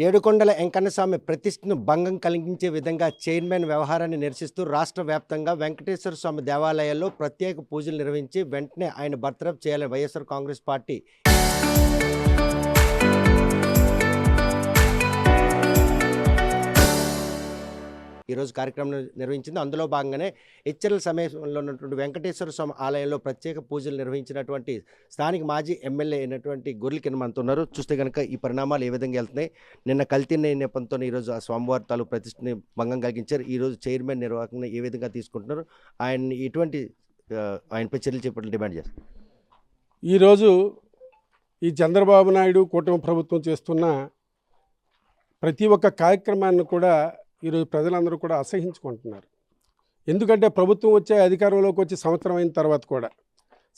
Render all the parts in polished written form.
ఏడుకొండల వెంకన్నస్వామి ప్రతిష్టను భంగం కలిగించే విధంగా చైర్మన్ వ్యవహారాన్ని నిరసిస్తూ రాష్ట్ర వ్యాప్తంగా వెంకటేశ్వర స్వామి దేవాలయాల్లో ప్రత్యేక పూజలు నిర్వహించి వెంటనే ఆయన బర్తరఫ్ చేయాలని వైఎస్ఆర్ కాంగ్రెస్ పార్టీ ఈరోజు కార్యక్రమం నిర్వహించింది. అందులో భాగంగానే హెచ్చర్ల సమీపంలో ఉన్నటువంటి వెంకటేశ్వర స్వామి ఆలయంలో ప్రత్యేక పూజలు నిర్వహించినటువంటి స్థానిక మాజీ ఎమ్మెల్యే అయినటువంటి గొర్రెల కిరణ్ మనతో ఉన్నారు. చూస్తే కనుక ఈ పరిణామాలు ఏ విధంగా వెళ్తున్నాయి, నిన్న కల్తీ నేపథ్యంతో ఈరోజు ఆ స్వామివారి తాలూకు ప్రతిష్టని భంగం కలిగించారు. ఈరోజు చైర్మన్ నిర్వాహకం ఏ విధంగా తీసుకుంటున్నారు, ఆయన్ని ఎటువంటి ఆయనపై చర్యలు చేపట్టాలని డిమాండ్ చేస్తారు. ఈరోజు ఈ చంద్రబాబు నాయుడు కూటమి ప్రభుత్వం చేస్తున్న ప్రతి ఒక్క కార్యక్రమాన్ని కూడా ఈరోజు ప్రజలందరూ కూడా అసహించుకుంటున్నారు. ఎందుకంటే ప్రభుత్వం వచ్చే అధికారంలోకి వచ్చి సంవత్సరం అయిన తర్వాత కూడా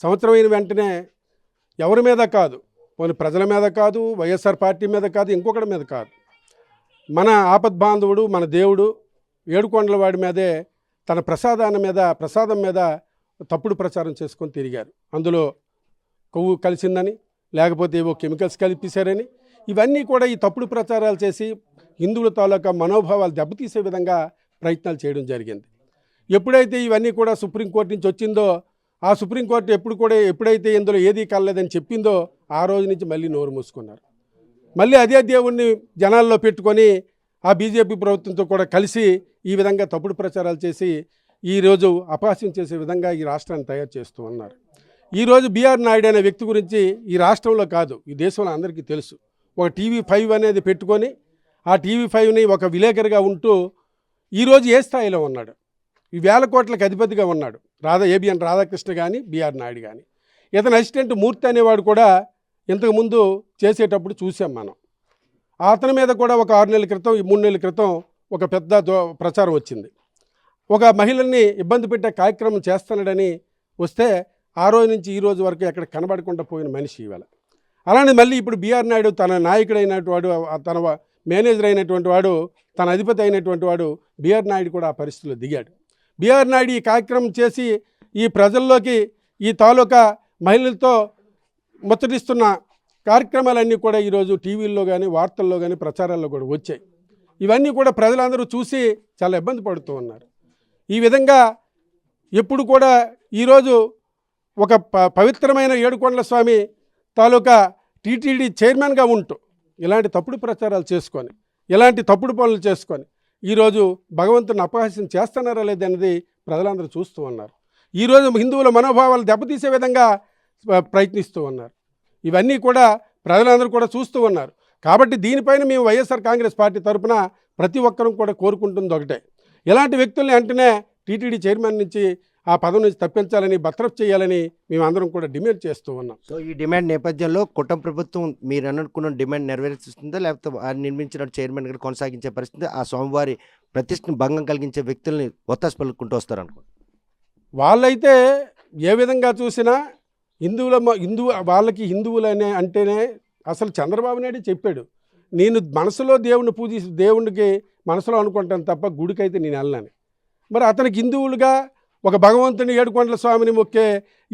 సంవత్సరం అయిన వెంటనే ఎవరి మీద కాదు, పోనీ ప్రజల మీద కాదు, వైఎస్ఆర్ పార్టీ మీద కాదు, ఇంకొకటి మీద కాదు, మన ఆపద్బాంధవుడు మన దేవుడు ఏడుకొండల వాడి మీదే తన ప్రసాదం మీద తప్పుడు ప్రచారం చేసుకొని తిరిగారు. అందులో కొవ్వు కలిసిందని, లేకపోతే ఏవో కెమికల్స్ కలిపేశారని, ఇవన్నీ కూడా ఈ తప్పుడు ప్రచారాలు చేసి హిందువుల తాలూకా మనోభావాలు దెబ్బతీసే విధంగా ప్రయత్నాలు చేయడం జరిగింది. ఎప్పుడైతే ఇవన్నీ కూడా సుప్రీంకోర్టు నుంచి వచ్చిందో, ఆ సుప్రీంకోర్టు ఎప్పుడైతే ఇందులో ఏదీ కలలేదని చెప్పిందో ఆ రోజు నుంచి మళ్ళీ నోరు మూసుకున్నారు. మళ్ళీ అదే దేవుణ్ణి జనాల్లో పెట్టుకొని ఆ బీజేపీ ప్రభుత్వంతో కూడా కలిసి ఈ విధంగా తప్పుడు ప్రచారాలు చేసి ఈరోజు అపహాస్యం చేసే విధంగా ఈ రాష్ట్రాన్ని తయారు చేస్తూ ఉన్నారు. ఈరోజు బీఆర్ నాయుడు అనే వ్యక్తి గురించి ఈ రాష్ట్రంలో కాదు, ఈ దేశంలో అందరికీ తెలుసు. ఒక TV5 అనేది పెట్టుకొని ఆ TV5ని ఒక విలేకరిగా ఉంటూ ఈరోజు ఏ స్థాయిలో ఉన్నాడు, ఈ వేల కోట్లకు అధిపతిగా ఉన్నాడు. ఏబిఎన్ రాధాకృష్ణ కానీ బీఆర్ నాయుడు కానీ. ఇతని అసిస్టెంట్ మూర్తి అనేవాడు కూడా ఇంతకుముందు చేసేటప్పుడు చూసాం మనం. అతని మీద కూడా ఒక 6 నెలల క్రితం 3 నెలల క్రితం ఒక పెద్ద ప్రచారం వచ్చింది. ఒక మహిళల్ని ఇబ్బంది పెట్టే కార్యక్రమం చేస్తున్నాడని వస్తే ఆ రోజు నుంచి ఈ రోజు వరకు ఎక్కడ కనబడకుండా పోయిన మనిషి ఇవాళ. అలానే మళ్ళీ ఇప్పుడు బీఆర్ నాయుడు తన నాయకుడైనటువంటి వాడు, తన మేనేజర్ అయినటువంటి వాడు, తన అధిపతి అయినటువంటి వాడు బీఆర్ నాయుడు కూడా ఆ పరిస్థితిలో దిగాడు. బీఆర్ నాయుడు ఈ కార్యక్రమం చేసి ఈ ప్రజల్లోకి ఈ తాలూకా మహిళలతో ముచ్చటిస్తున్న కార్యక్రమాలన్నీ కూడా ఈరోజు టీవీల్లో కానీ వార్తల్లో కానీ ప్రచారాల్లో కూడా వచ్చాయి. ఇవన్నీ కూడా ప్రజలందరూ చూసి చాలా ఇబ్బంది పడుతూ ఉన్నారు. ఈ విధంగా ఎప్పుడు కూడా ఈరోజు ఒక పవిత్రమైన ఏడుకొండల స్వామి తాలూకా టీటీడీ చైర్మన్గా ఉంటూ ఇలాంటి తప్పుడు ప్రచారాలు చేసుకొని, ఇలాంటి తప్పుడు పనులు చేసుకొని ఈరోజు భగవంతుని అపహాస్యం చేస్తున్నారా లేదనేది ప్రజలందరూ చూస్తూ ఉన్నారు. ఈరోజు హిందువుల మనోభావాలు దెబ్బతీసే విధంగా ప్రయత్నిస్తూ ఉన్నారు. ఇవన్నీ కూడా ప్రజలందరూ కూడా చూస్తూ ఉన్నారు. కాబట్టి దీనిపైన మేము వైఎస్ఆర్ కాంగ్రెస్ పార్టీ తరఫున ప్రతి ఒక్కరూ కూడా కోరుకుంటుంది ఒకటే, ఇలాంటి వ్యక్తుల్ని వెంటనే టీటీడీ చైర్మన్ నుంచి ఆ పదవి నుంచి తప్పించాలని, బర్తరఫ్ చేయాలని మేమందరం కూడా డిమాండ్ చేస్తూ ఉన్నాం. సో ఈ డిమాండ్ నేపథ్యంలో కుటుంబ ప్రభుత్వం మీరు అనుకున్న డిమాండ్ నెరవేరుస్తుందా, లేకపోతే ఆయన నిర్మించిన చైర్మన్ గారు కొనసాగించే పరిస్థితి, ఆ స్వామివారి ప్రతిష్టను భంగం కలిగించే వ్యక్తుల్ని ఒత్తాసు పలుకుంటూ వస్తారు అనుకో? వాళ్ళైతే ఏ విధంగా చూసినా వాళ్ళకి హిందువులనే అంటేనే అసలు చంద్రబాబు నాయుడు చెప్పాడు, నేను మనసులో దేవుడికి మనసులో అనుకుంటాను తప్ప గుడికైతే నేను వెళ్ళాను. మరి అతనికి హిందువులుగా ఒక భగవంతుని ఏడుకొండల స్వామిని మొక్కే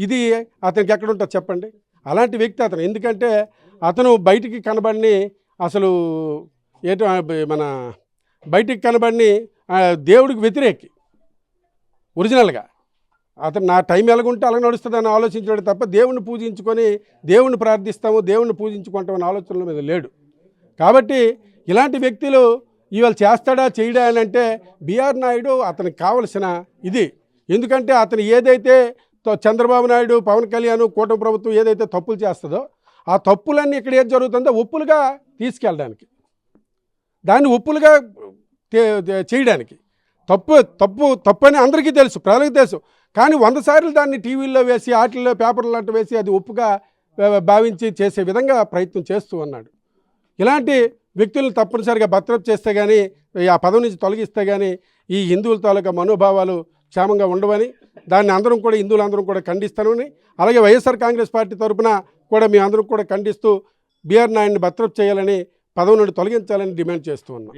ఇది అతనికి ఎక్కడ ఉంటుంది చెప్పండి? అలాంటి వ్యక్తి అతను. ఎందుకంటే అతను బయటికి కనబడిని అసలు బయటికి కనబడిని దేవుడికి వ్యతిరేకి ఒరిజినల్గా. అతను నా టైం ఎలాగుంటే అలా నడుస్తుందని ఆలోచించాడు తప్ప దేవుణ్ణి పూజించుకొని దేవుణ్ణి ప్రార్థిస్తాము, దేవుణ్ణి పూజించుకుంటామని ఆలోచనల మీద లేడు. కాబట్టి ఇలాంటి వ్యక్తులు ఇవాళ చేస్తాడా చేయడా అని అంటే బీఆర్ నాయుడు అతనికి కావలసిన ఇది. ఎందుకంటే అతను ఏదైతే చంద్రబాబు నాయుడు, పవన్ కళ్యాణ్, కూటమి ప్రభుత్వం ఏదైతే తప్పులు చేస్తుందో ఆ తప్పులన్నీ ఇక్కడ ఏది జరుగుతుందో ఒప్పులుగా తీసుకెళ్ళడానికి, దాన్ని ఒప్పులుగా చేయడానికి. తప్పు అని అందరికీ తెలుసు, ప్రజలకు తెలుసు. కానీ 100 సార్లు దాన్ని టీవీల్లో వేసి ఆటల్లో పేపర్లు లాంటి వేసి అది ఒప్పుగా భావించి చేసే విధంగా ప్రయత్నం చేస్తూ ఉన్నాడు. ఇలాంటి వ్యక్తులను తప్పనిసరిగా బర్తరఫ్ చేస్తే కానీ, ఆ పదవి నుంచి తొలగిస్తే కానీ ఈ హిందువుల తాలూకా మనోభావాలు క్షేమంగా ఉండవని, దాన్ని అందరం కూడా హిందువులందరం కూడా ఖండిస్తామని, అలాగే వైఎస్ఆర్ కాంగ్రెస్ పార్టీ తరఫున కూడా మేమందరం కూడా ఖండిస్తూ బీఆర్ నాయుడిని బర్తరఫ్ చేయాలని, పదవి నుండి తొలగించాలని డిమాండ్ చేస్తూ ఉన్నాం.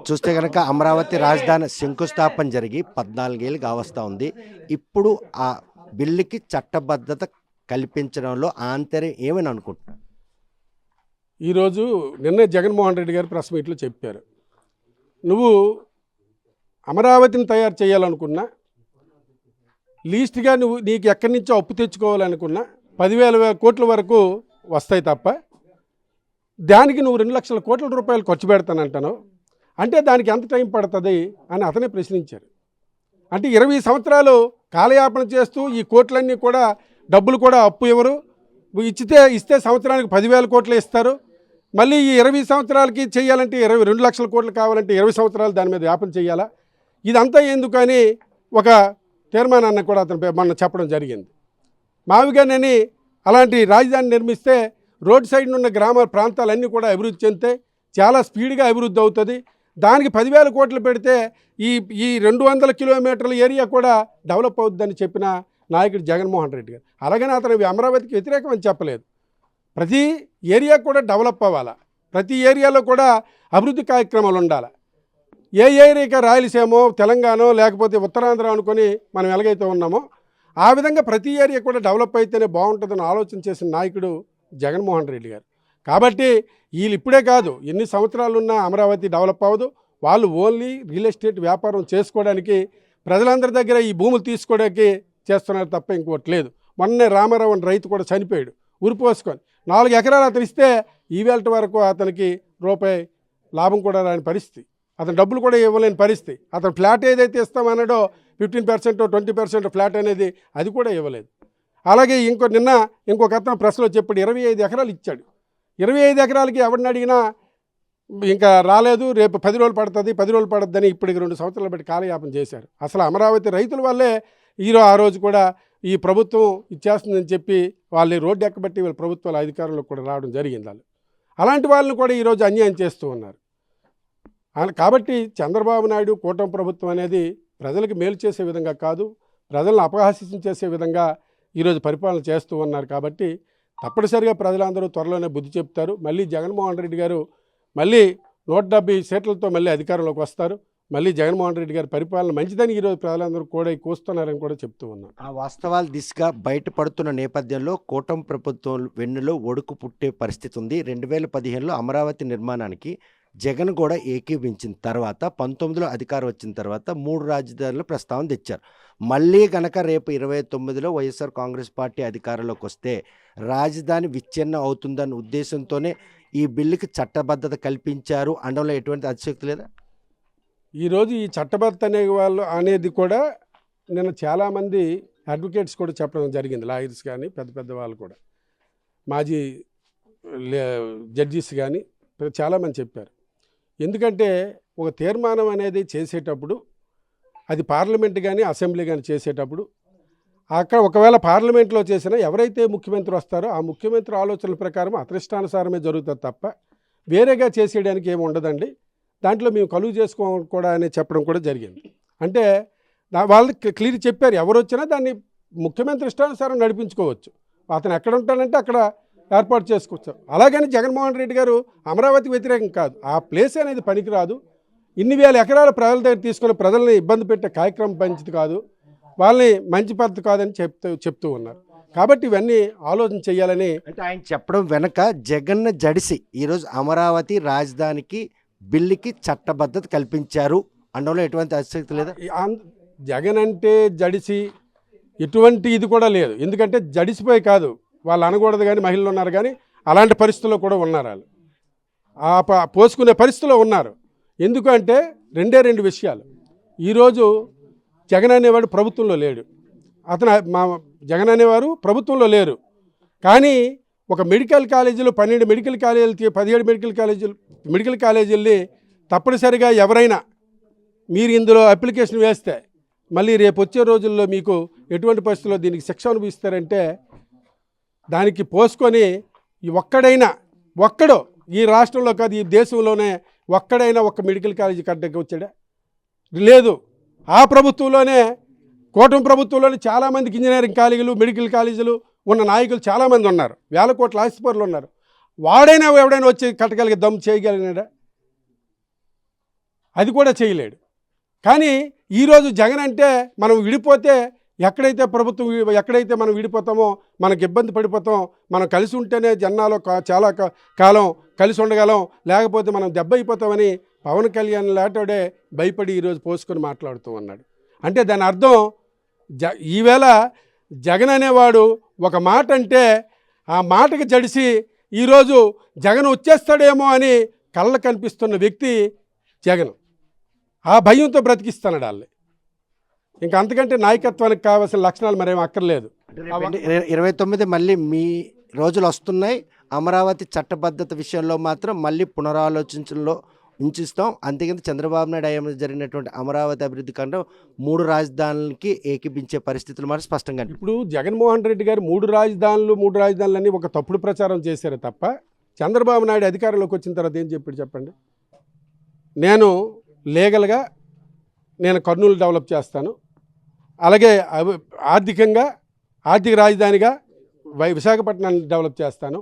చూస్తే కనుక అమరావతి రాజధాని శంకుస్థాపన జరిగి 14 ఏళ్ళు కావస్తూ ఉంది. ఇప్పుడు ఆ బిల్లుకి చట్టబద్ధత కల్పించడంలో ఆంతర్యం ఏమని అనుకుంటున్నారు? ఈరోజు నిన్నే జగన్మోహన్ రెడ్డి గారు ప్రెస్ మీట్లో చెప్పారు, నువ్వు అమరావతిని తయారు చేయాలనుకున్నా, లీస్ట్గా నీకు ఎక్కడి నుంచో అప్పు తెచ్చుకోవాలనుకున్నా 10,000 కోట్ల వరకు వస్తాయి తప్ప దానికి నువ్వు 2 లక్షల కోట్ల రూపాయలు ఖర్చు పెడతానంటాను, అంటే దానికి ఎంత టైం పడుతుంది అని అతనే ప్రశ్నించారు. అంటే 20 సంవత్సరాలు కాలయాపన చేస్తూ ఈ కోట్లన్నీ కూడా డబ్బులు కూడా అప్పు ఎవరు ఇస్తే సంవత్సరానికి 10,000 కోట్లు ఇస్తారు, మళ్ళీ ఈ 20 సంవత్సరాలకి చేయాలంటే 2 లక్షల కోట్లు కావాలంటే 20 సంవత్సరాలు దాని మీద వ్యాపం చేయాలా, ఇదంతా ఎందుకని ఒక తీర్మానాన్ని కూడా అతను మొన్న చెప్పడం జరిగింది. మావిగానని అలాంటి రాజధాని నిర్మిస్తే రోడ్ సైడ్ ఉన్న గ్రామ ప్రాంతాలన్నీ కూడా అభివృద్ధి చెందితే చాలా స్పీడ్గా అభివృద్ధి అవుతుంది, దానికి 10,000 కోట్లు పెడితే ఈ 200 కిలోమీటర్ల ఏరియా కూడా డెవలప్ అవుతుందని చెప్పిన నాయకుడు జగన్మోహన్ రెడ్డి గారు. అలాగని అతను అమరావతికి వ్యతిరేకం అని చెప్పలేదు. ప్రతి ఏరియా కూడా డెవలప్ అవ్వాలి, ప్రతి ఏరియాలో కూడా అభివృద్ధి కార్యక్రమాలు ఉండాలి. ఏ ఏరియాకి రాయలసీమో తెలంగాణ లేకపోతే ఉత్తరాంధ్ర అనుకొని మనం ఎలాగైతే ఉన్నామో ఆ విధంగా ప్రతి ఏరియా కూడా డెవలప్ అయితేనే బాగుంటుందని ఆలోచన చేసిన నాయకుడు జగన్మోహన్ రెడ్డి గారు. కాబట్టి వీళ్ళు ఇప్పుడే కాదు, ఎన్ని సంవత్సరాలున్నా అమరావతి డెవలప్ అవ్వదు. వాళ్ళు ఓన్లీ రియల్ ఎస్టేట్ వ్యాపారం చేసుకోవడానికి, ప్రజలందరి దగ్గర ఈ భూములు తీసుకోవడానికి చేస్తున్నారు తప్ప ఇంకోటి లేదు. మొన్నే రామారావు అని రైతు కూడా చనిపోయాడు ఉరిపోసుకొని. 4 ఎకరాలు అతను ఇస్తే ఈవేళ వరకు అతనికి రూపాయి లాభం కూడా రాని పరిస్థితి, అతను డబ్బులు కూడా ఇవ్వలేని పరిస్థితి. అతను ఫ్లాట్ ఏదైతే ఇస్తామన్నాడో 15% 20% ఫ్లాట్ అనేది అది కూడా ఇవ్వలేదు. అలాగే ఇంకొక అతను ప్రెస్లో చెప్పాడు 25 ఎకరాలు ఇచ్చాడు. 25 ఎకరాలకి ఎవరిని అడిగినా ఇంకా రాలేదు, రేపు 10 రోజులు పడుతుంది 10 రోజులు పడుతుందని ఇప్పటికి 2 సంవత్సరాలు బట్టి కాలయాపన చేశారు. అసలు అమరావతి రైతుల వల్లే ఆ రోజు కూడా ఈ ప్రభుత్వం ఇచ్చేస్తుందని చెప్పి వాళ్ళు రోడ్డు ఎక్కబట్టి వీళ్ళ ప్రభుత్వాల అధికారంలో కూడా రావడం జరిగింది. వాళ్ళు అలాంటి వాళ్ళని కూడా ఈరోజు అన్యాయం చేస్తూ ఉన్నారు. కాబట్టి చంద్రబాబు నాయుడు కూటమి ప్రభుత్వం అనేది ప్రజలకు మేలు చేసే విధంగా కాదు, ప్రజలను అపహాస్యం చేసే విధంగా ఈరోజు పరిపాలన చేస్తూ ఉన్నారు. కాబట్టి తప్పనిసరిగా ప్రజలందరూ త్వరలోనే బుద్ధి చెప్తారు. మళ్ళీ జగన్మోహన్ రెడ్డి గారు మళ్ళీ 170 సీట్లతో మళ్ళీ అధికారంలోకి వస్తారు. మళ్ళీ జగన్మోహన్ రెడ్డి గారి పరిపాలన మంచిదని ఈరోజు ప్రజలందరూ కూడా కూస్తున్నారని కూడా చెప్తూ ఉన్నారు. ఆ వాస్తవాల దిశగా బయటపడుతున్న నేపథ్యంలో కూటమి ప్రభుత్వం వెన్నులో ఒడుకు పుట్టే పరిస్థితి ఉంది. 2015లో అమరావతి నిర్మాణానికి జగన్ కూడా ఏకీభించిన తర్వాత 19లో అధికారం వచ్చిన తర్వాత 3 రాజధానుల ప్రస్తావన తెచ్చారు. మళ్ళీ గనక రేపు 29లో వైఎస్ఆర్ కాంగ్రెస్ పార్టీ అధికారంలోకి వస్తే రాజధాని విచ్ఛిన్నం అవుతుందన్న ఉద్దేశంతోనే ఈ బిల్లుకి చట్టబద్ధత కల్పించారు అనడంలో ఎటువంటి అతిశక్తి లేదా? ఈరోజు ఈ చట్టబద్ధత అనేది కూడా నిన్న చాలామంది అడ్వకేట్స్ కూడా చెప్పడం జరిగింది, లాయర్స్ కానీ పెద్ద వాళ్ళు కూడా, మాజీ జడ్జీస్ కానీ చాలామంది చెప్పారు. ఎందుకంటే ఒక తీర్మానం అనేది చేసేటప్పుడు అది పార్లమెంట్ కానీ అసెంబ్లీ కానీ చేసేటప్పుడు అక్కడ ఒకవేళ పార్లమెంట్లో చేసినా ఎవరైతే ముఖ్యమంత్రి వస్తారో ఆ ముఖ్యమంత్రి ఆలోచనల ప్రకారం అతనిష్టానుసారమే జరుగుతుంది తప్ప వేరేగా చేసేయడానికి ఏమి ఉండదండి, దాంట్లో మేము కలుగు చేసుకోవాలి కూడా అని చెప్పడం కూడా జరిగింది. అంటే వాళ్ళు క్లియర్ చెప్పారు, ఎవరు వచ్చినా దాన్ని ముఖ్యమంత్రి ఇష్టానుసారం నడిపించుకోవచ్చు, అతను ఎక్కడ ఉంటాడంటే అక్కడ ఏర్పాటు చేసుకోవచ్చు. అలాగని జగన్మోహన్ రెడ్డి గారు అమరావతి వ్యతిరేకం కాదు, ఆ ప్లేస్ అనేది పనికిరాదు, ఇన్ని వేల ఎకరాల ప్రజల దగ్గర తీసుకొని ప్రజల్ని ఇబ్బంది పెట్టే కార్యక్రమం మంచిది కాదు, వాళ్ళని మంచి పద్ధతి కాదని చెప్తూ ఉన్నారు. కాబట్టి ఇవన్నీ ఆలోచన చేయాలని అంటే ఆయన చెప్పడం వెనక జగన్ జడిసి ఈరోజు అమరావతి రాజధానికి బిల్లుకి చట్టబద్ధత కల్పించారు అనడంలో ఎటువంటి అతిశక్తి లేదా? జగన్ అంటే జడిసి ఎటువంటి ఇది కూడా లేదు. ఎందుకంటే జడిసిపోయి కాదు, వాళ్ళు అనకూడదు కానీ మహిళలు ఉన్నారు కానీ అలాంటి పరిస్థితుల్లో కూడా ఉన్నారు, వాళ్ళు పోసుకునే పరిస్థితిలో ఉన్నారు. ఎందుకంటే 2 విషయాలు. ఈరోజు జగన్ అనేవాడు ప్రభుత్వంలో లేడు, జగన్ అనేవారు ప్రభుత్వంలో లేరు. కానీ ఒక మెడికల్ కాలేజీలో 12 మెడికల్ కాలేజీలు 17 మెడికల్ కాలేజీల్ని తప్పనిసరిగా ఎవరైనా మీరు ఇందులో అప్లికేషన్ వేస్తే మళ్ళీ రేపు వచ్చే రోజుల్లో మీకు ఎటువంటి పరిస్థితుల్లో దీనికి శిక్ష అనుభవిస్తారంటే దానికి పోసుకొని ఒక్కడో ఈ రాష్ట్రంలో కాదు ఈ దేశంలోనే ఒక్కడైనా ఒక మెడికల్ కాలేజీ కట్టడానికి వచ్చాడా? లేదు. ఆ ప్రభుత్వంలోనే కూటమి ప్రభుత్వంలోనే చాలామందికి ఇంజనీరింగ్ కాలేజీలు మెడికల్ కాలేజీలు ఉన్న నాయకులు చాలామంది ఉన్నారు, 1000 కోట్ల ఆస్తిపరులు ఉన్నారు. ఎవడైనా వచ్చి కట్టగలిగే దమ్ము చేయగలిగినాడా? అది కూడా చేయలేడు. కానీ ఈరోజు జగన్ అంటే మనం విడిపోతే ఎక్కడైతే ఎక్కడైతే మనం విడిపోతామో మనకు ఇబ్బంది పడిపోతాం, మనం కలిసి ఉంటేనే జన్నాలో చాలా కాలం కలిసి ఉండగలం, లేకపోతే మనం దెబ్బ అయిపోతామని పవన్ కళ్యాణ్ లాటోడే భయపడి ఈరోజు పోసుకొని మాట్లాడుతూ ఉన్నాడు. అంటే దాని అర్థం ఈవేళ జగన్ అనేవాడు ఒక మాట అంటే ఆ మాటకి జడిసి ఈరోజు జగన్ వచ్చేస్తాడేమో అని కళ్ళ కనిపిస్తున్న వ్యక్తి జగన్. ఆ భయంతో బ్రతికిస్తున్నాడు వాళ్ళని. ఇంకా అంతకంటే నాయకత్వానికి కావాల్సిన లక్షణాలు మరేం అక్కర్లేదు. 29 మళ్ళీ మీ రోజులు వస్తున్నాయి. అమరావతి చట్టబద్ధత విషయంలో మాత్రం మళ్ళీ పునరాలోచించడంలో ఉంచిస్తాం. అంతేకాదు చంద్రబాబు నాయుడు హయాంలో జరిగినటువంటి అమరావతి అభివృద్ధి కంటే 3 రాజధానులకి ఏకీపించే పరిస్థితులు మాత్రం స్పష్టంగా ఇప్పుడు జగన్మోహన్ రెడ్డి గారు 3 రాజధానులు అని ఒక తప్పుడు ప్రచారం చేశారు తప్ప, చంద్రబాబు నాయుడు అధికారంలోకి వచ్చిన తర్వాత ఏం చెప్పాడు చెప్పండి? నేను లీగల్గా నేను కర్నూలు డెవలప్ చేస్తాను, అలాగే ఆర్థిక రాజధానిగా విశాఖపట్నాన్ని డెవలప్ చేస్తాను,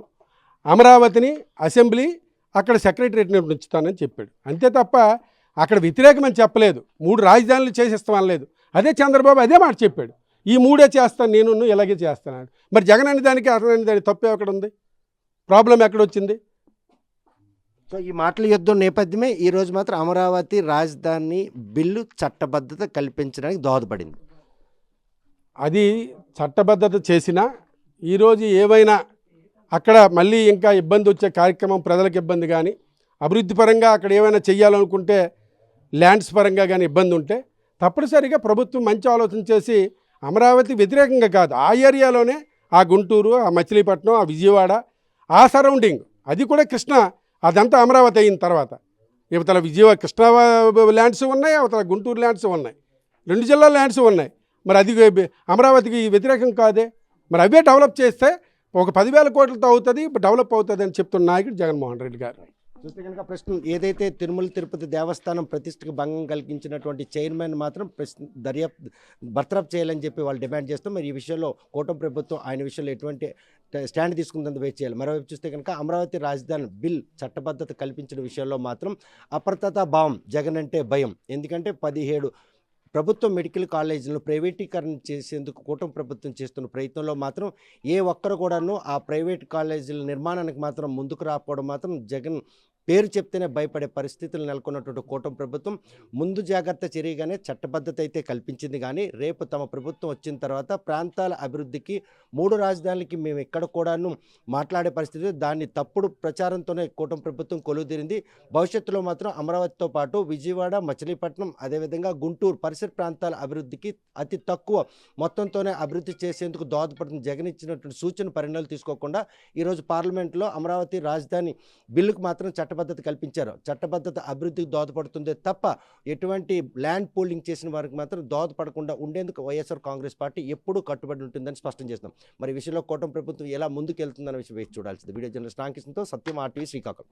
అమరావతిని అసెంబ్లీ అక్కడ సెక్రటరియట్ని ఉంచుతానని చెప్పాడు. అంతే తప్ప అక్కడ వ్యతిరేకమని చెప్పలేదు. 3 రాజధానులు చేసేస్తామనలేదు. అదే చంద్రబాబు అదే మాట చెప్పాడు. ఈ 3 చేస్తాను నేను, ఇలాగే చేస్తాను. మరి జగన్ అనే దానికి అతను అనే దానికి తప్పే ఎక్కడ ఉంది? ప్రాబ్లం ఎక్కడొచ్చింది? సో ఈ మాటల యుద్ధం నేపథ్యమే ఈరోజు మాత్రం అమరావతి రాజధాని బిల్లు చట్టబద్ధత కల్పించడానికి దోహదపడింది. అది చట్టబద్ధత చేసినా ఈరోజు ఏవైనా అక్కడ మళ్ళీ ఇంకా ఇబ్బంది వచ్చే కార్యక్రమం, ప్రజలకు ఇబ్బంది కానీ, అభివృద్ధి పరంగా అక్కడ ఏమైనా చెయ్యాలనుకుంటే ల్యాండ్స్ పరంగా కానీ ఇబ్బంది ఉంటే తప్పనిసరిగా ప్రభుత్వం మంచి ఆలోచన చేసి అమరావతి వ్యతిరేకంగా కాదు, ఆ ఏరియాలోనే ఆ గుంటూరు, ఆ మచిలీపట్నం, ఆ విజయవాడ, ఆ సరౌండింగ్, అది కూడా కృష్ణ, అదంతా అమరావతి అయిన తర్వాత ఇవతల విజయవాడ కృష్ణా ల్యాండ్స్ ఉన్నాయి, అవతల గుంటూరు ల్యాండ్స్ ఉన్నాయి, 2 జిల్లాల ల్యాండ్స్ ఉన్నాయి. మరి అది అమరావతికి వ్యతిరేకం కాదే. మరి అవే డెవలప్ చేస్తే ఒక 10,000 కోట్లతో అవుతుంది, డెవలప్ అవుతుంది అని చెప్తున్న నాయకుడు జగన్మోహన్ రెడ్డి గారు. చూస్తే కనుక ప్రశ్న ఏదైతే తిరుమల తిరుపతి దేవస్థానం ప్రతిష్టకు భంగం కలిగించినటువంటి చైర్మన్ మాత్రం బర్తరఫ్ చేయాలని చెప్పి వాళ్ళు డిమాండ్ చేస్తాం. మరి ఈ విషయంలో కూటమి ప్రభుత్వం ఆయన విషయంలో ఎటువంటి స్టాండ్ తీసుకుందని వెయిట్ చేయాలి. మరోవైపు చూస్తే కనుక అమరావతి రాజధాని బిల్ చట్టబద్ధత కల్పించిన విషయంలో మాత్రం అప్రతత భావం, జగన్ అంటే భయం. ఎందుకంటే 17 ప్రభుత్వ మెడికల్ కాలేజీలను ప్రైవేటీకరణ చేసేందుకు కూటమి ప్రభుత్వం చేస్తున్న ప్రయత్నంలో మాత్రం ఏ ఒక్కరు కూడాను ఆ ప్రైవేట్ కాలేజీల నిర్మాణానికి మాత్రం ముందుకు రాకపోవడం మాత్రం జగన్ పేరు చెప్తేనే భయపడే పరిస్థితులు నెలకొన్నటువంటి కూటమి ప్రభుత్వం ముందు జాగ్రత్త చర్యగానే చట్టబద్ధత అయితే కల్పించింది. కానీ రేపు తమ ప్రభుత్వం వచ్చిన తర్వాత ప్రాంతాల అభివృద్ధికి 3 రాజధానులకి మేము ఎక్కడ కూడాను మాట్లాడే పరిస్థితి, దాన్ని తప్పుడు ప్రచారంతోనే కూటమి ప్రభుత్వం కొలువుదీరింది. భవిష్యత్తులో మాత్రం అమరావతితో పాటు విజయవాడ, మచిలీపట్నం, అదేవిధంగా గుంటూరు పరిసర ప్రాంతాల అభివృద్ధికి అతి తక్కువ మొత్తంతోనే అభివృద్ధి చేసేందుకు దోహదపడుతుంది. జగన్ ఇచ్చినటువంటి సూచన పరిణామాలు తీసుకోకుండా ఈరోజు పార్లమెంట్లో అమరావతి రాజధాని బిల్లుకు మాత్రం చట్టబద్ధత కల్పించారు. చట్టబద్ధత అభివృద్ధికి దోహదపడుతుందే తప్ప ఎటువంటి ల్యాండ్ పూలింగ్ చేసిన వారికి మాత్రం దోహదపడకుండా ఉండేందుకు వైఎస్ఆర్ కాంగ్రెస్ పార్టీ ఎప్పుడూ కట్టుబడి ఉంటుందని స్పష్టం చేస్తున్నాం. మరి ఈ విషయంలో కూటమి ప్రభుత్వం ఎలా ముందుకు వెళ్తుందన్న విషయం వేచి చూడాల్సింది. వీడియో జర్నలిస్ట్ రామకృష్ణతో సత్యం, RTV, శ్రీకాకుళం.